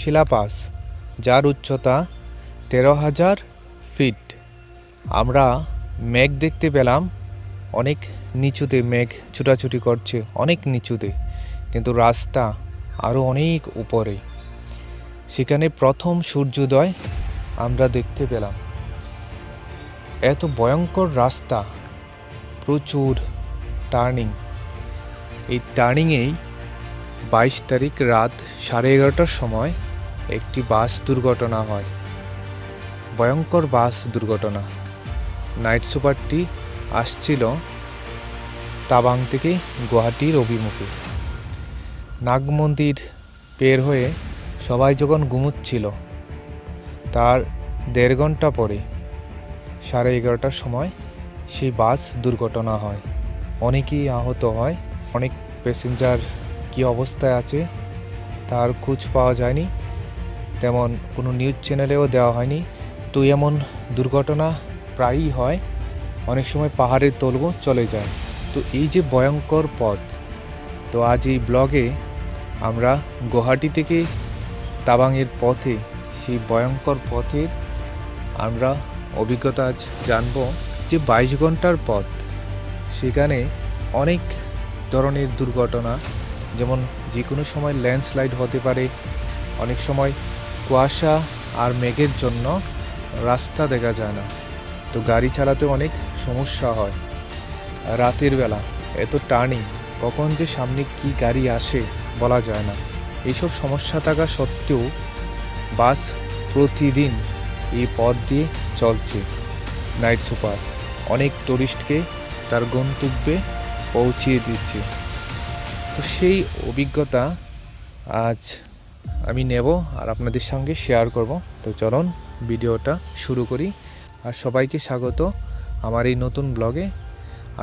Takshashila pass, যার উচ্চতা 13,000 fit. আমরা মেঘ দেখতে পেলাম, অনেক নিচুতে মেঘ ছুটাছুটি করছে, অনেক নিচুতে, কিন্তু রাস্তা আরও অনেক উপরে। সেখানে প্রথম সূর্যোদয় আমরা দেখতে পেলাম। এত ভয়ঙ্কর রাস্তা, প্রচুর টার্নিং। এই টার্নিংয়েই 22 তারিখ রাত 11:30টার সময় একটি বাস দুর্ঘটনা হয়। ভয়ঙ্কর বাস দুর্ঘটনা। নাইট সুপারটি আসছিল তাবাং থেকে গুয়াহাটির অভিমুখে। নাগ মন্দির পের হয়ে সবাই যখন ঘুমুচ্ছিল, তার 1.5 ঘন্টা পরে 11:30টার সময় সেই বাস দুর্ঘটনা হয়। অনেকেই আহত হয়। অনেক প্যাসেঞ্জার কী অবস্থায় আছে তার খোঁজ পাওয়া যায়নি, তেমন কোনো নিউজ চ্যানেলেও দেওয়া হয়নি। তো এমন দুর্ঘটনা প্রায়ই হয়, অনেক সময় পাহাড়ের তলবও চলে যায়। তো এই যে ভয়ঙ্কর পথ, তো আজ এই ব্লগে আমরা গুয়াহাটি থেকে তাবাংয়ের পথে, সেই ভয়ঙ্কর পথের আমরা অভিজ্ঞতা আজ জানবো। যে 22 ঘন্টার পথ, সেখানে অনেক ধরনের দুর্ঘটনা, যেমন যে কোনো সময় ল্যান্ডস্লাইড হতে পারে, অনেক সময় কুয়াশা আর মেঘের জন্য রাস্তা দেখা যায় না, তো গাড়ি চালাতে অনেক সমস্যা হয়। রাতের বেলা এত টার্নিং, কখন যে সামনে কি গাড়ি আসে বলা যায় না। এইসব সমস্যা থাকা সত্ত্বেও বাস প্রতিদিন এই পথ দিয়ে চলছে। নাইট সুপার অনেক টুরিস্টকে তার গন্তব্যে পৌঁছিয়ে দিচ্ছে। তো সেই অভিজ্ঞতা আজ আমি নেব আর আপনাদের সঙ্গে শেয়ার করব। তো চলুন ভিডিওটা শুরু করি। আর সবাইকে স্বাগত আমার এই নতুন ব্লগে।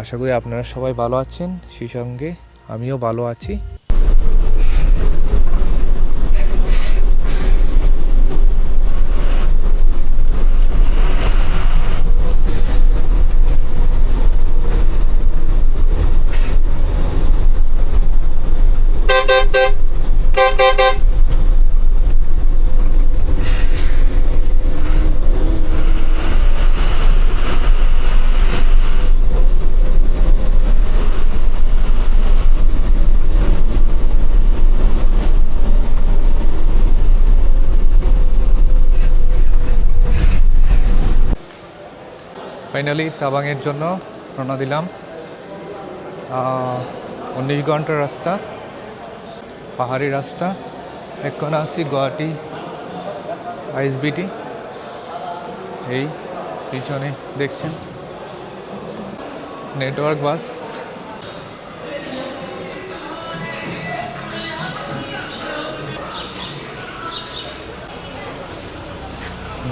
আশা করি আপনারা সবাই ভালো আছেন, সেই সঙ্গে আমিও ভালো আছি। ফাইনালি তাবাংয়ের জন্য রওনা দিলাম। 19 ঘন্টার রাস্তা, পাহাড়ি রাস্তা। এখন আছি গুয়াহাটি আইএসবিটি। এই পিছনে দেখছেন নেটওয়ার্ক বাস।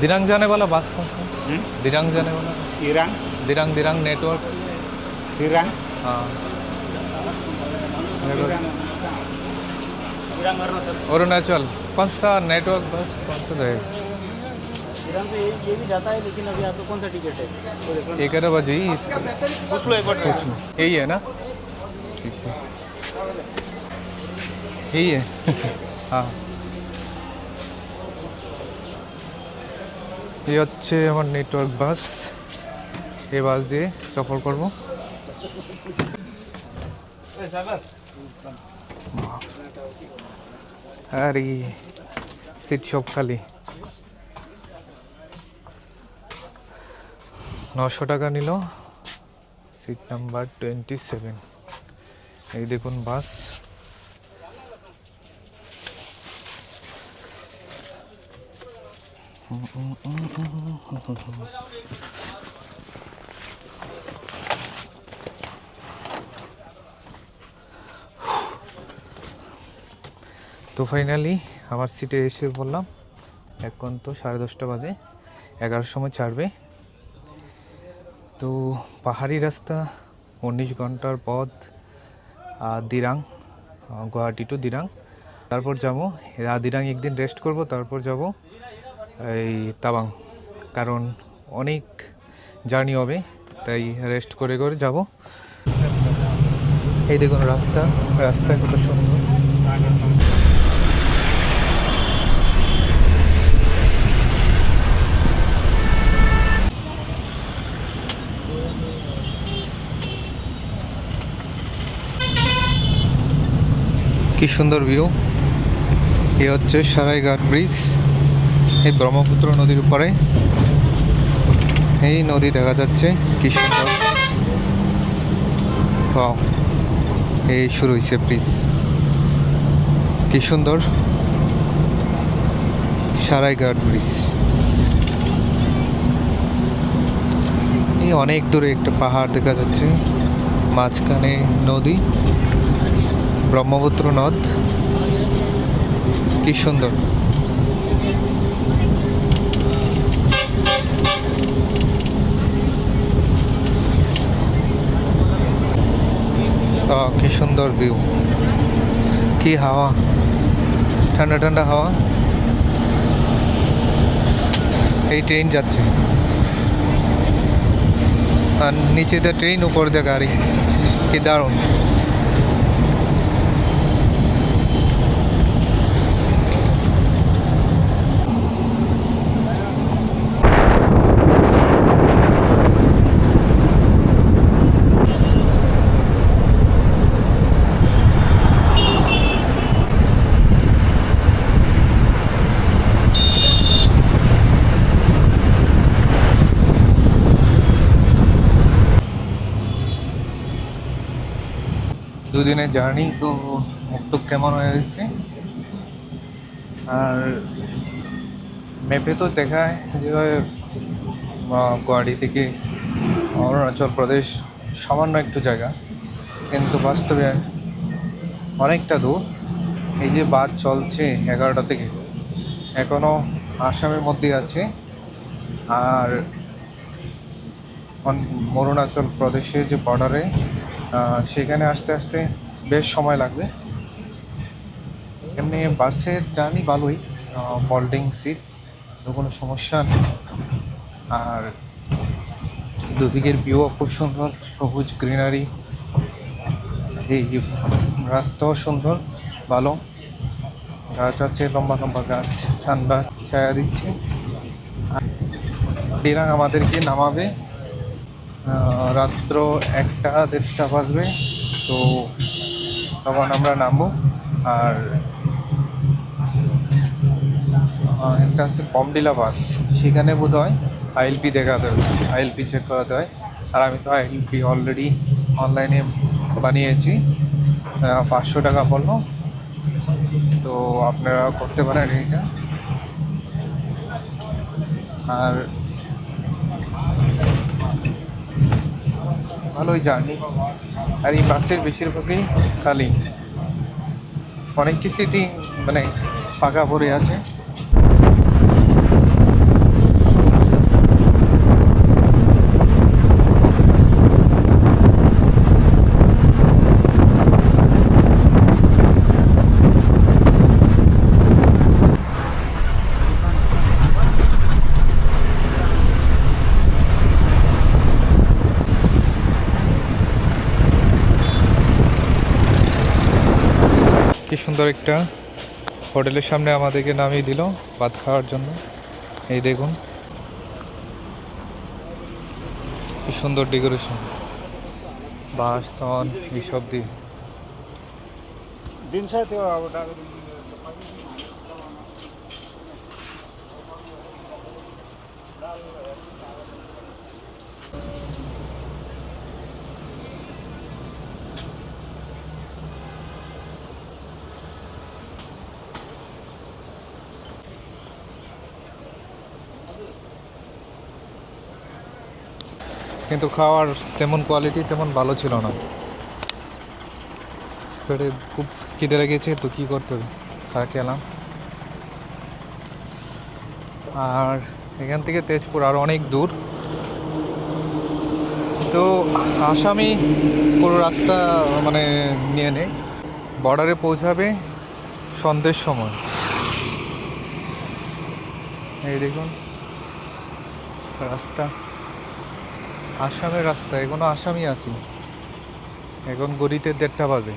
दिरांग जाने वाला बस कौन सा? दिरांग जाने वाला? दिरांग दिरांग दिरांग नेटवर्क। दिरांग हाँ, दिरांग अरुणाचल। कौन सा नेटवर्क बस कौन सा रहेगा? दिरांग पे ये भी जाता है, लेकिन अभी आपको कौन सा टिकट है? 11 बजे ही इसका पूछ लो एक बार। कुछ नहीं, यही है ना? ठीक है, यही है। हाँ, এই হচ্ছে আমার নেটওয়ার্ক বাস। এই বাস দিয়ে সফর করব। আরে সিট সব খালি। 900 টাকা নিল, সিট নাম্বার 27। এই দেখুন বাস। তো ফাইনালি আমার সিটে এসে বললাম। এখন তো 10:30 বাজে, 11টার সময় ছাড়বে। তো পাহাড়ি রাস্তা, 19 ঘন্টার পথ। দিরাং, গুয়াহাটি টু দিরাং। তারপর যাবো দিরাং, একদিন রেস্ট করব, তারপর যাব এই তাবাং, কারণ অনেক জার্নি হবে, তাই রেস্ট করে করে যাব। এই দেখুন রাস্তা, রাস্তা কত সুন্দর। কি সুন্দর ভিউ। এ হচ্ছে সারাইঘাট ব্রিজ, এই ব্রহ্মপুত্র নদীর উপরে এই নদী দেখা যাচ্ছে, কি সুন্দর। ওয়াও, এই শুরু হয়েছে ব্রিজ, কি সুন্দর সারাইঘাট ব্রিজ। এই অনেক দূরে একটা পাহাড় দেখা যাচ্ছে, মাঝখানে নদী, ব্রহ্মপুত্র নদ, কি সুন্দর। কি সুন্দর ভিউ, কি হাওয়া, ঠান্ডা ঠান্ডা হাওয়া। এই ট্রেন যাচ্ছে, আর নিচে দিয়ে ট্রেন, উপর দিয়ে গাড়ি, কি দারুণ। দুদিনের জার্নি তো একটু কেমন হয়ে গেছে। আর ম্যাপে তো দেখায় যে গুয়াহাটি থেকে অরুণাচল প্রদেশ সামান্য একটু জায়গা, কিন্তু বাস্তবে অনেকটা দূর। এই যে বাস চলছে 11টা থেকে, এখনও আসামের মধ্যে আছে, আর অরুণাচল প্রদেশের যে বর্ডারে, সেখানে আসতে আসতে বেশ সময় লাগবে। এমনি বাসের জার্নি ভালোই, ফোল্ডিং সিট, কোনো সমস্যা নেই। আর দুদিকের ভিউও খুব সুন্দর, সবুজ গ্রিনারি, এই রাস্তাও সুন্দর, ভালো গাছ আছে, লম্বা লম্বা গাছ, ঠান্ডা ছায়া দিচ্ছে। ডিরাং আমাদেরকে নামাবে রাত্র 1টা-1:30 বাজবে, তো তখন আমরা নামবো। আর একটা আছে বমডিলা বাস, সেখানে বোধ হয় আইএলপি দেখাতে হয়, আইএলপি চেক করাতে হয়। আর আমি তো আইএলপি অলরেডি অনলাইনে বানিয়েছি, 500 টাকা পড়লো, তো আপনারা করতে পারেন এটা। আর ভালোই জার্নি। আর এই বাসের বেশিরভাগই খালি, অনেকটি সিটি মানে ফাঁকা পড়ে আছে। কি সুন্দর একটা হোটেলের সামনে আমাদেরকে নামিয়ে দিল ভাত খাওয়ার জন্য। এই দেখুন কি সুন্দর ডেকোরেশন, বাঁশ সন এইসব দিয়ে। কিন্তু খাওয়ার তেমন কোয়ালিটি তেমন ভালো ছিল না। পেটে খুব খিদে লেগেছে, তো কী করতে হবে, চা খেলাম। আর এখান থেকে তেজপুর আর অনেক দূর, তো আসামি পুরো রাস্তা মানে নিয়ে নেই, বর্ডারে পৌঁছাবে সন্ধ্যের সময়। এই দেখুন রাস্তা, আসামের রাস্তা, এখনো আসামি আছি, এখন গড়িতে 1:30 বাজে।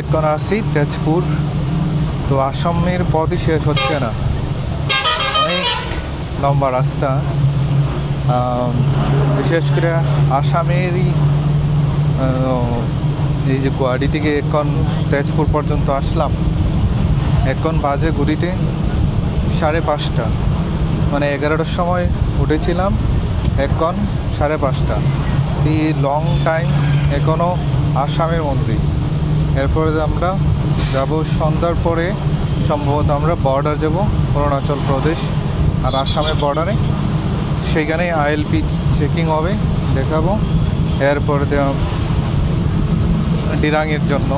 এখন আসি তেজপুর। তো আসামের পথই শেষ হচ্ছে না, অনেক লম্বা রাস্তা। বিশেষ করে আসামেরই এই যে গুয়াহাটি থেকে এখন তেজপুর পর্যন্ত আসলাম। এখন বাজে ঘড়িতে 5:30, মানে 11টার সময় উঠেছিলাম, এখন 5:30। এই লং টাইম এখনও আসামের মধ্যেই। এরপরে আমরা যাব সন্ধ্যার পরে, সম্ভবত আমরা বর্ডার যাব, অরুণাচল প্রদেশ আর আসামের বর্ডারে। সেইখানে আইএলপি চেকিং হবে, দেখাবো। এরপরে ডিরাংয়ের জন্য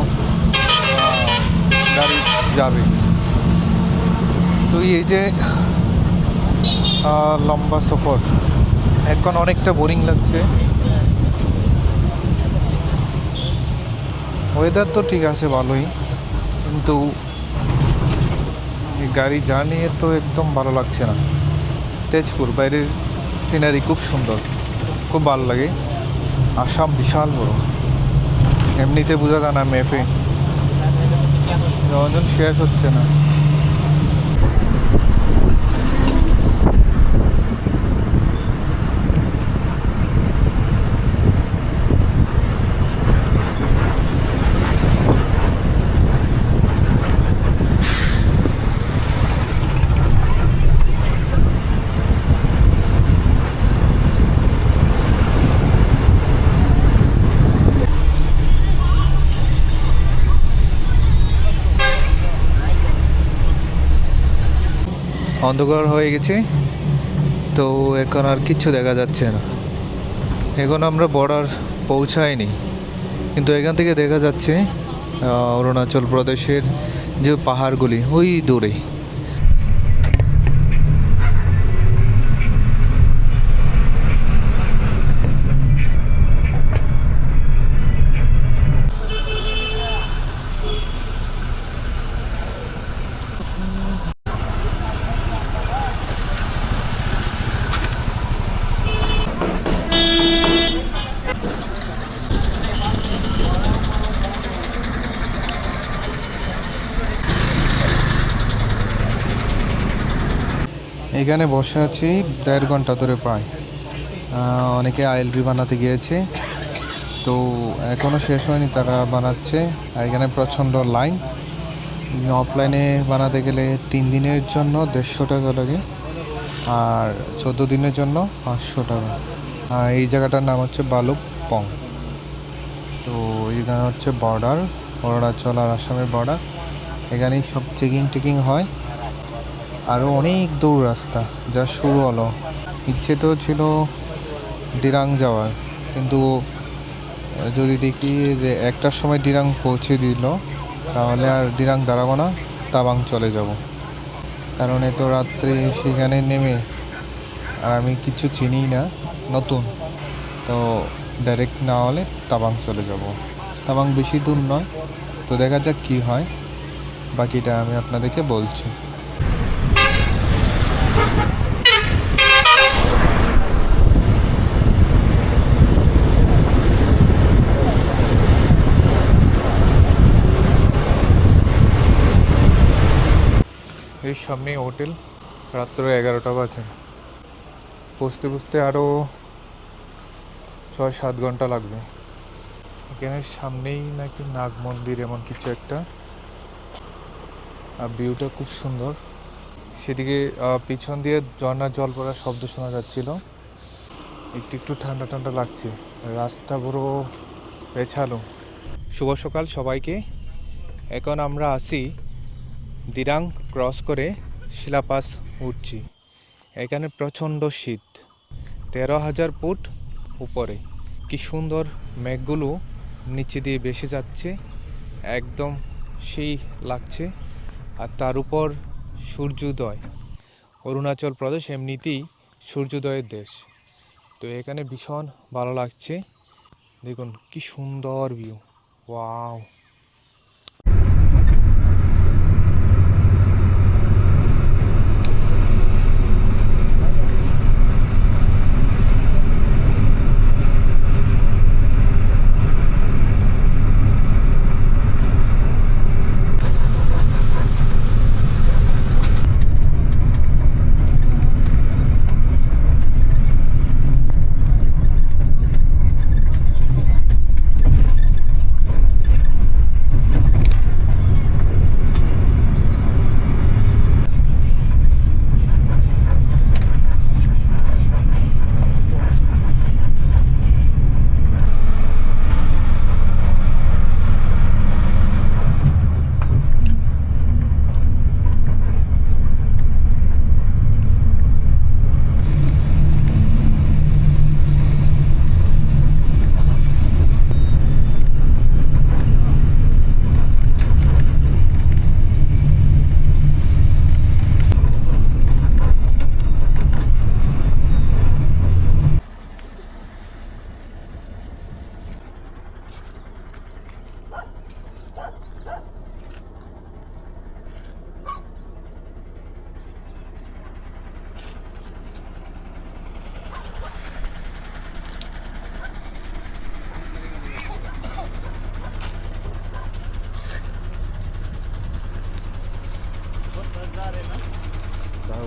গাড়ি যাবে। তো এই যে লম্বা সফর, এখন অনেকটা বোরিং লাগছে। ওয়েদার তো ঠিক আছে ভালোই, কিন্তু গাড়ি জার্নি তো একদম ভালো লাগছে না। তেজপুর বাইরের সিনারি খুব সুন্দর, খুব ভালো লাগে। আসাম বিশাল বড়, এমনিতে বোঝা যায় না ম্যাপে, রঞ্জন শেষ হচ্ছে না। অন্ধকার হয়ে গেছে, তো এখন আর কিচ্ছু দেখা যাচ্ছে না। এখন আমরা বর্ডার পৌঁছাইনি, কিন্তু এখান থেকে দেখা যাচ্ছে অরুণাচল প্রদেশের যে পাহাড়গুলি ওই দূরে। এখানে বসে আছি 1.5 ঘন্টা ধরে প্রায়। অনেকে আইএলপি বানাতে গিয়েছে, তো এখনও শেষ হয়নি, তারা বানাচ্ছে। আর এখানে প্রচণ্ড লাইন। অফলাইনে বানাতে গেলে 3 দিনের জন্য 150 টাকা লাগে, আর 14 দিনের জন্য 500 টাকা। এই জায়গাটার নাম হচ্ছে ভালুকপং। তো এখানে হচ্ছে বর্ডার, অরুণাচল আর আসামের বর্ডার। এখানেই সব চেকিং হয়। আরও অনেক দূর রাস্তা, যা শুরু হলো। ইচ্ছে তো ছিল ডিরাং যাওয়ার, কিন্তু যদি দেখি যে 1টার সময় ডিরাং পৌঁছে দিল, তাহলে আর ডিরাং দাঁড়াবো না, তাবাং চলে যাব। কারণ এত রাত্রে সেখানে নেমে, আর আমি কিছু চিনিই না, নতুন, তো ডাইরেক্ট না হলে তাবাং চলে যাব। তাবাং বেশি দূর নয়, তো দেখা যাক কী হয়, বাকিটা আমি আপনাদেরকে বলছি। এই সামনে হোটেল, রাত্র 11টা বাজে। বুঝতে আরও 6-7 ঘন্টা লাগবে। এখানে সামনেই নাকি নাগ মন্দির এমন কিছু একটা, আর ভিউটা খুব সুন্দর। সেদিকে পিছন দিয়ে ঝর্ণার জল পড়ার শব্দ শোনা যাচ্ছিল। একটু ঠান্ডা লাগছে, রাস্তা পুরো পেছালো। শুভ সকাল সবাইকে। এখন আমরা আসি দিরাং ক্রস করে শিলাপাস উঠছি। এখানে প্রচণ্ড শীত, 13,000 ফুট উপরে। কি সুন্দর মেঘগুলো নিচে দিয়ে ভেসে যাচ্ছে, একদম সেই লাগছে। আর তার উপর সূর্যোদয়। অরুণাচল প্রদেশ এমনিতেই সূর্যোদয়ের দেশ, তো এখানে ভীষণ ভালো লাগছে। দেখুন কি সুন্দর ভিউ, ওয়াও। जा रहे ना তাও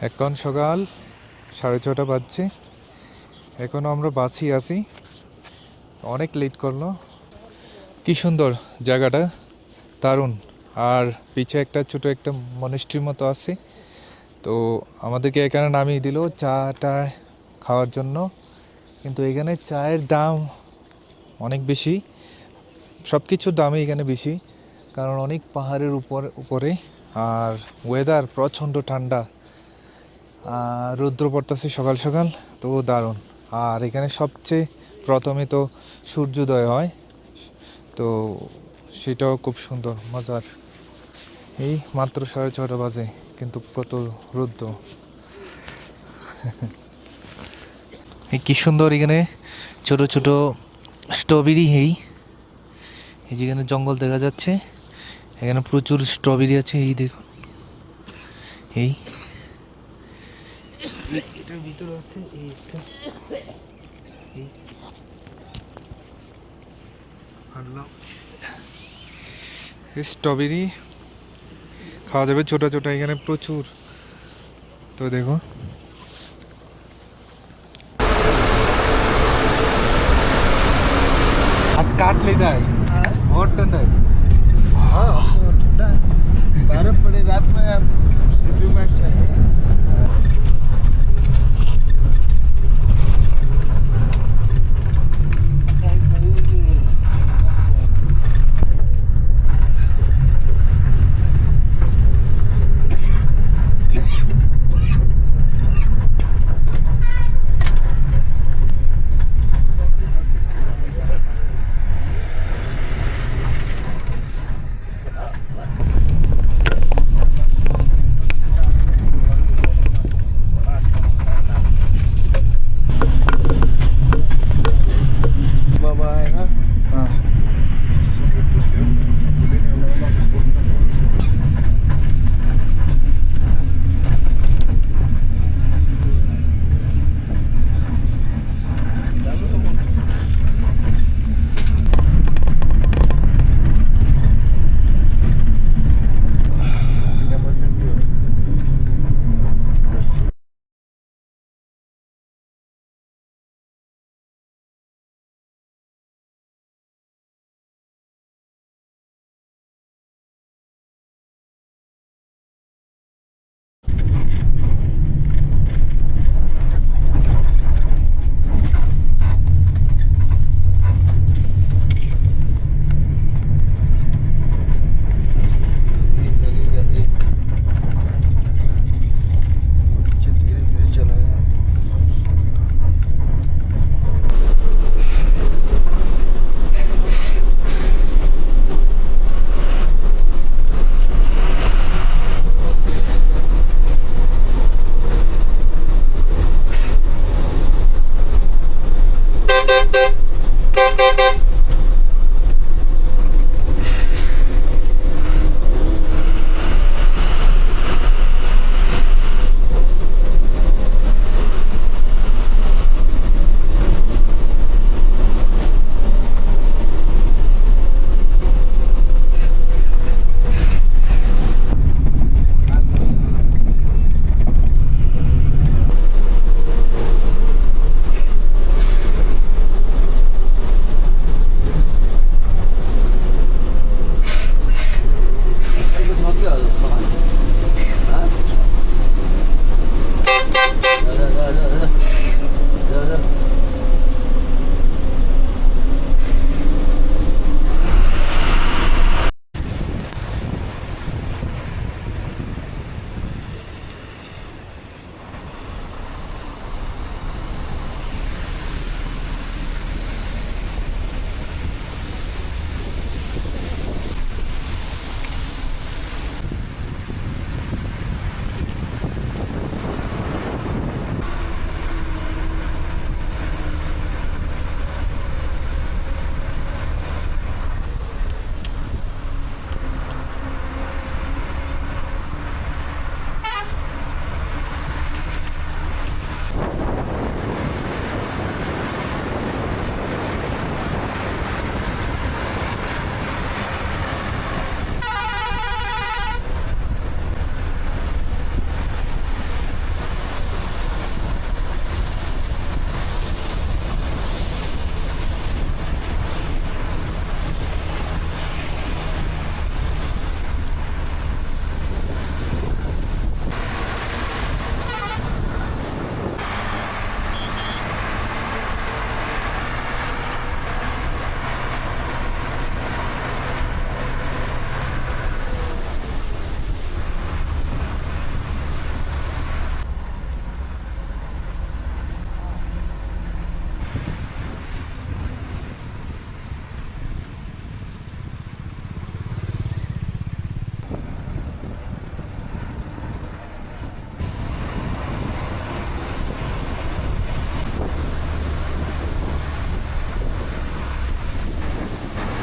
এখন সকাল 6:30 বাজছে, এখনও আমরা বাসই আছি, অনেক লেট করলো। কি সুন্দর জায়গাটা, দারুণ। আর পিছে একটা ছোট একটা মনিস্ট্রির মতো আছে, তো আমাদেরকে এখানে নামিয়ে দিল চাটা খাওয়ার জন্য। কিন্তু এখানে চায়ের দাম অনেক বেশি, সব কিছুর দামই এখানে বেশি, কারণ অনেক পাহাড়ের উপরে। আর ওয়েদার প্রচণ্ড ঠান্ডা, রৌদ্র পড়তেছে সকাল সকাল, তো দারুণ। আর এখানে সবচেয়ে প্রথমে তো সূর্যোদয় হয়, তো সেটাও খুব সুন্দর মজার। এই মাত্র 6:30 বাজে, কিন্তু কত রৌদ্র। এই কি সুন্দর এখানে ছোট ছোট স্ট্রবেরি। এই যেখানে জঙ্গল দেখা যাচ্ছে, এখানে প্রচুর স্ট্রবেরি আছে। এই দেখুন, এই এটার ভিতরে আছে এই একটা, এই স্ট্রবেরি খাওয়া যাবে, ছোট ছোট এখানে প্রচুর। তো দেখো, हाथ काट लेता है, बहुत ठंडा है। हाँ तो ठंडा है, बर्फ पड़े रात में आप सिटी में चाहिए।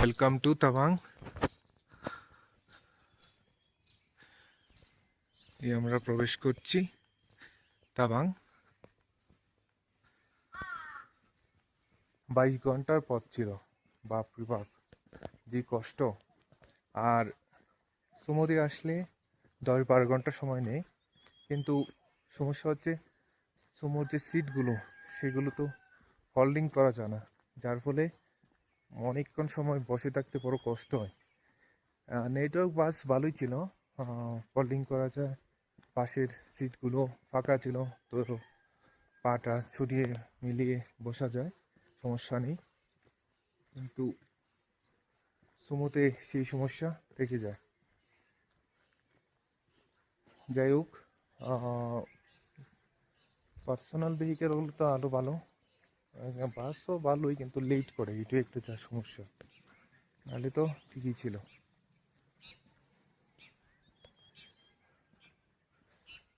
Welcome to Tawang. এই আমরা প্রবেশ করছি তাওয়াং। 22 ঘন্টার পথ ছিল, বাপরে বাপ যে কষ্ট। আর সুমোতে আসলে 10-12 ঘন্টা সময় নেই, কিন্তু সমস্যা হচ্ছে সুমোর যে সিটগুলো সেগুলো তো হোল্ডিং করা যায় না, যার ফলে অনেকক্ষণ সময় বসে থাকতে বড় কষ্ট হয়। নেটওয়ার্ক বাস ভালোই ছিল, হোল্ডিং করা যায়, পাশের সিটগুলো ফাঁকা ছিল, তো পাটা ছড়িয়ে মিলিয়ে বসা যায়, সমস্যা নেই। কিন্তু সুমোতে সেই সমস্যা থেকে যায়। যাই হোক, পার্সোনাল ভেহিকেল হলে তো আরও ভালো, বাসও ভালোই কিন্তু লেট করে, এটাই একটু যা সমস্যা, নাহলে তো ঠিকই ছিল।